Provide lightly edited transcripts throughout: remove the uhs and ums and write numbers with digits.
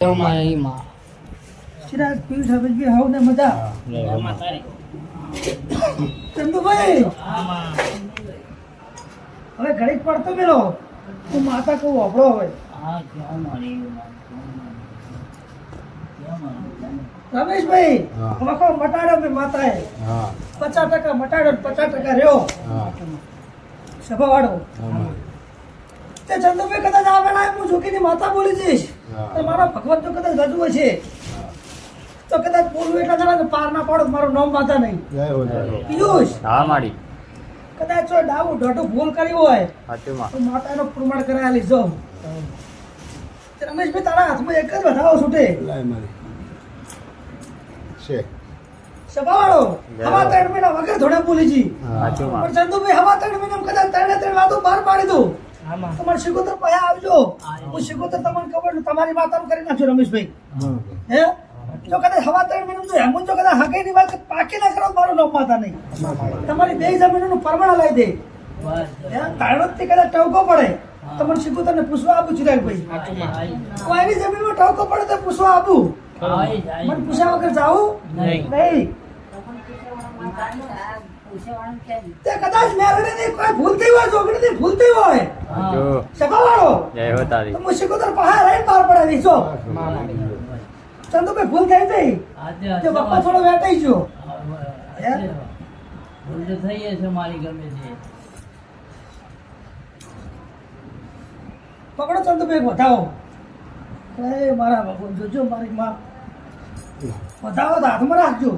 તમારી માં સિરાજ પીઠ હવે બી હાવ ને મજા ચંદુભાઈ હવે ઘડીક પડતો મેલો હું માતા કહું વાપરો હવે રમેશભાઈ વખો મટાડો મેં માતાએ 50% મટાડો 50% રહ્યો સભાવાળો તે ચંદુભાઈ કદાચ આ વેળાએ હું જોકીની માતા બોલી જઈશ તો મારા ભગવાન જો કદાચ રજૂ છે તો કદાચ બોલવું એટલા જણા પાર ના પાડો મારું નામ માતા નહીં પિયુષ કદાચ જો ડાવું ઢોઢું ભૂલ કરી હોય તો માતાનો પ્રમાણ કરાવી લીધો રમેશભાઈ તારા હાથમાં એક જ વધાવો છૂટે સભાવાળો હવા 3 મહિના વગર થોડે બોલી જી પણ ચંદુભાઈ હવા 3 મહિના કદાચ 3 વાતો બહાર પાડી દઉં તમારે શિકોતર પયા આવજો હું શિકોતર તમને ખબર તમારી માતાનું કરી નાખજો રમેશભાઈ હે જો કદાચ હવા 3 મહિના જો એમ જો કદાચ હગાઈની વાત પાકી ના કરો મારું નામ માતા નહીં તમારી 2 જમીનોનું પરમાણ લઈ દે તારણથી કદાચ ટવકો પડે તમને શિકોતરને પૂછવા આપું ચિરાગભાઈ કોઈની જમીનમાં ટવકો પડે તો પૂછવા આપું મને પૂછ્યા વગર જાવું નહીં તે કદાચ મેરડીની કોઈ ભૂલ થઈ હોય જોગડીની ભૂલ થઈ હોય સભાવાળો તો હું શિકોતર પહાડ રહીને બહાર પડાવી છો ચંદુભાઈ ભૂલ થઈ ગઈ તે બપ્પા થોડો વેટાઈ ગયો ભૂલ તો થઈ છે મારી ગમે છે પકડો ચંદુભાઈ વધાવો એ મારા ભગવાન જોજો મારી માં વધાવો તો હાથમાં રાખજો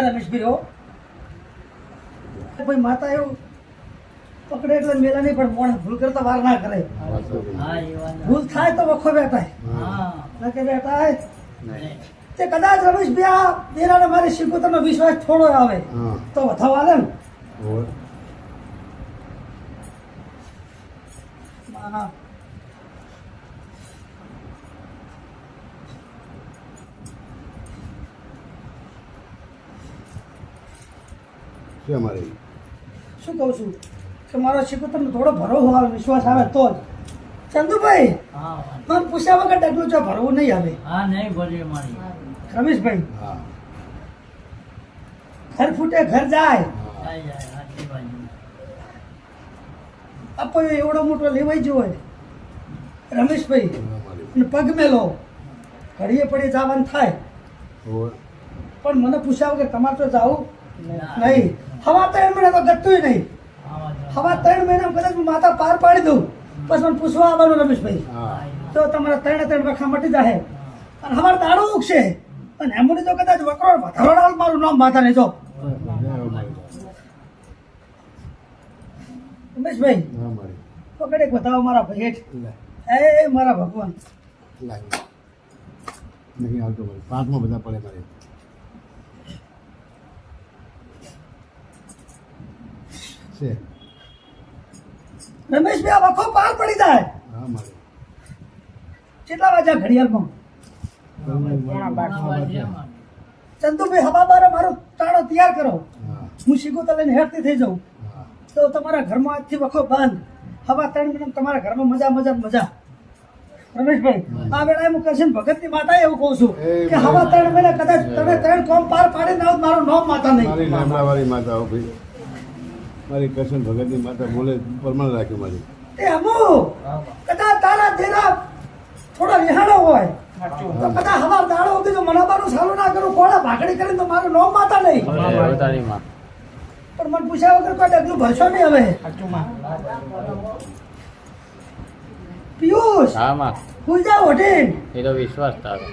રમેશભાઈ હો ભાઈ માતા એવું પકડે એટલે મેલા નહીં પણ મોણ ભૂલ કરતા વાર ના કરે ભૂલ થાય તો વખો બેઠાય કે બેઠાય તે કદાચ રમેશભાઈ આ દેરાને મારી શિકોતરનો વિશ્વાસ થોડો આવે તો વધાવ આલે ને શું કહું છું કે મારો શિકોતરનો થોડો ભરોસો આવે વિશ્વાસ આવે તો જ ચંદુભાઈ મને પૂછ્યા વગર ડગલું જો ભરવું નહીં આવે રમેશભાઈ ઘર ફૂટે ઘર જાય આપો એવડો મોટો લેવાઈ ગયો હોય રમેશભાઈ અને પગ મેલો ઘડીએ પડી જવાનું થાય પણ મને પૂછ્યા વગર તમારે તો જાવું નહીં હવા 3 મહિના તો ગતું નહીં હવા 3 મહિના કદાચ હું માતા પાર પાડી દઉં પછી મને પૂછવા આવવાનું રમેશભાઈ તો તમારા 3 વખા મટી જાય અને હવાર દાડો ઉગશે અને એમની તો કદાચ વકરો વધારો મારું નામ માતા નહીં જો રમેશભાઈ પકડે બતાવો મારા ભેટ એ મારા ભગવાન નહીં આવતો પાંચમાં બધા પડે મારે રમેશભાઈ આ વખો પાર પડી જાય કેટલા વાગ્યા ઘડિયાળમાં ચંદુભાઈ હવા બારે મારો તાળો તૈયાર કરો હું શિકોતર લઈને હેરતી થઈ જાઉં તો તમારા ઘરમાં આજથી વખો બંધ હવા 3 મહિના તમારા ઘરમાં મજા મજા મજા રમેશભાઈ આ વેળાએ હું કરશન ભગતની માતા એવું કહું છું કે હવા 3 મહિના કદાચ તમે 3 કોમ પાર પાડી ના મારું નામ માતા નહીં મારી નામડાવાળી માતા હો ભાઈ મારી કરશન ભગતની માતા બોલે પરમાણ રાખ્યું મારી એ અમુ કદાચ તારા દેરા થોડા વિહાણો હોય તો કદાચ હવા દાડો ઉગી તો મનાબાનું સાલું ના કરું કોળા ભાગડી કરીને તો મારું નામ માતા નહીં પણ મને પૂછ્યા વગર કોઈ ડગલું ભરશો નહીં હવે પિયુષ ભૂલ જાઓ હોટેલ એ તો વિશ્વાસ તારો